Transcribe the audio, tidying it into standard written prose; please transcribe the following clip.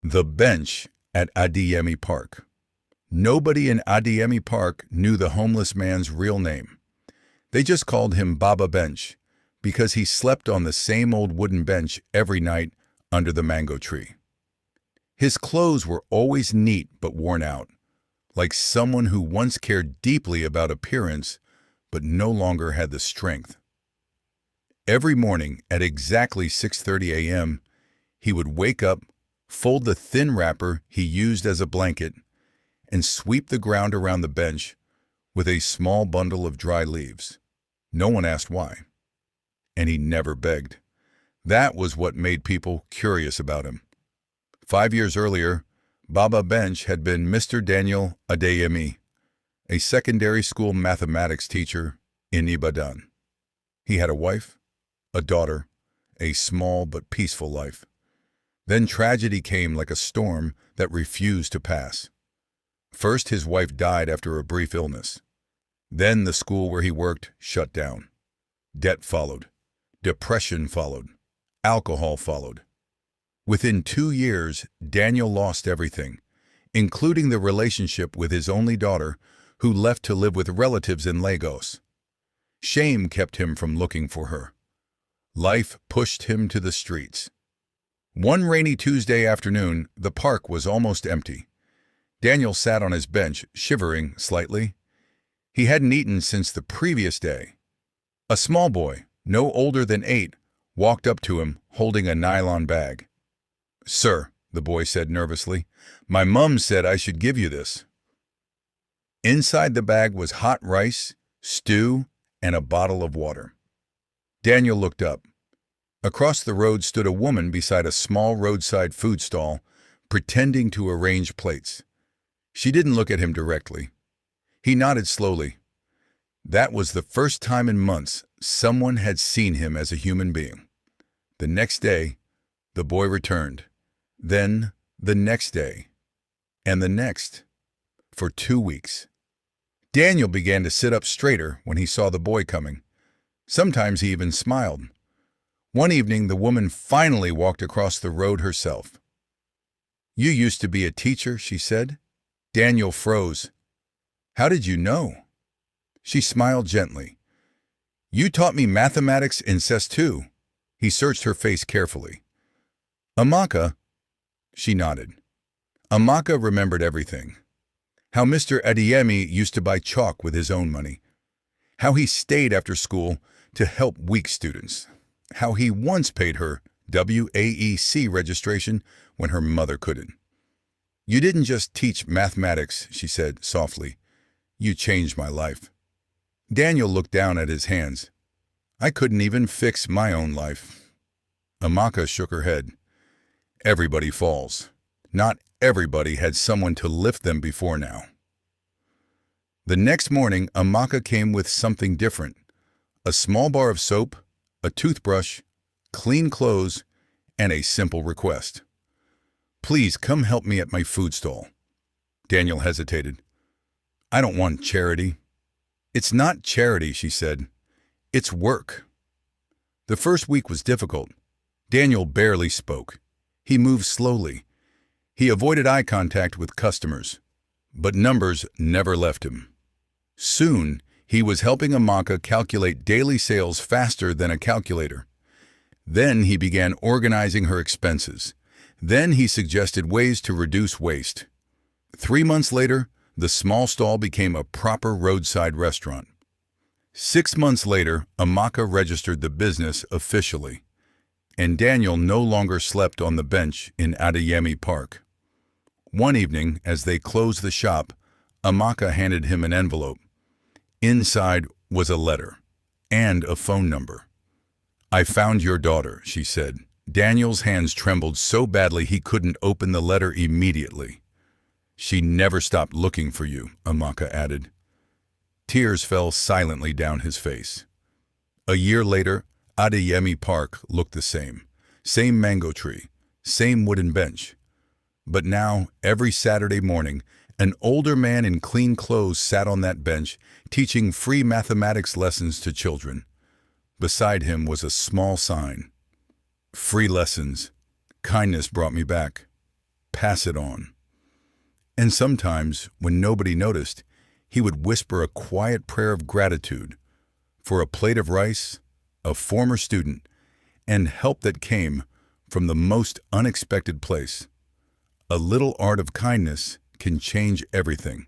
The bench at Adeyemi Park. Nobody in Adeyemi Park knew the homeless man's real name. They just called him Baba Bench because he slept on the same old wooden bench every night under the mango tree. His clothes were always neat but worn out, like someone who once cared deeply about appearance but no longer had the strength. Every morning at exactly 6:30 a.m., he would wake up, fold the thin wrapper he used as a blanket, and sweep the ground around the bench with a small bundle of dry leaves. No one asked why, and he never begged. That was what made people curious about him. 5 years earlier, Baba Bench had been Mr. Daniel Adeyemi, a secondary school mathematics teacher in Ibadan. He had a wife, a daughter, a small but peaceful life. Then tragedy came like a storm that refused to pass. First, his wife died after a brief illness. Then the school where he worked shut down. Debt followed. Depression followed. Alcohol followed. Within 2 years, Daniel lost everything, including the relationship with his only daughter, who left to live with relatives in Lagos. Shame kept him from looking for her. Life pushed him to the streets. One rainy Tuesday afternoon, the park was almost empty. Daniel sat on his bench, shivering slightly. He hadn't eaten since the previous day. A small boy, no older than 8, walked up to him, holding a nylon bag. "Sir," the boy said nervously, "my mom said I should give you this." Inside the bag was hot rice, stew, and a bottle of water. Daniel looked up. Across the road stood a woman beside a small roadside food stall, pretending to arrange plates. She didn't look at him directly. He nodded slowly. That was the first time in months someone had seen him as a human being. The next day, the boy returned. Then, the next day. And the next. For 2 weeks. Daniel began to sit up straighter when he saw the boy coming. Sometimes he even smiled. One evening, the woman finally walked across the road herself. "You used to be a teacher," she said. Daniel froze. "How did you know?" She smiled gently. "You taught me mathematics in CES too." He searched her face carefully. "Amaka?" She nodded. Amaka remembered everything. How Mr. Adeyemi used to buy chalk with his own money. How he stayed after school to help weak students. How he once paid her WAEC registration when her mother couldn't. "You didn't just teach mathematics," she said softly. "You changed my life." Daniel looked down at his hands. "I couldn't even fix my own life." Amaka shook her head. "Everybody falls. Not everybody had someone to lift them before now." The next morning, Amaka came with something different. A small bar of soap, a toothbrush, clean clothes, and a simple request. "Please come help me at my food stall." Daniel hesitated. "I don't want charity." "It's not charity," she said. "It's work." The first week was difficult. Daniel barely spoke. He moved slowly. He avoided eye contact with customers. But numbers never left him. Soon, he was helping Amaka calculate daily sales faster than a calculator. Then he began organizing her expenses. Then he suggested ways to reduce waste. 3 months later, the small stall became a proper roadside restaurant. 6 months later, Amaka registered the business officially. And Daniel no longer slept on the bench in Adeyemi Park. One evening, as they closed the shop, Amaka handed him an envelope. Inside was a letter and a phone number. "I found your daughter," she said. Daniel's hands trembled so badly he couldn't open the letter immediately. "She never stopped looking for you," Amaka added. Tears fell silently down his face. A year later, Adeyemi Park looked the same. Same mango tree, same wooden bench. But now, every Saturday morning, an older man in clean clothes sat on that bench, teaching free mathematics lessons to children. Beside him was a small sign. "Free lessons. Kindness brought me back. pass it on. And sometimes, when nobody noticed, he would whisper a quiet prayer of gratitude for a plate of rice, a former student, and help that came from the most unexpected place. A little art of kindness can change everything.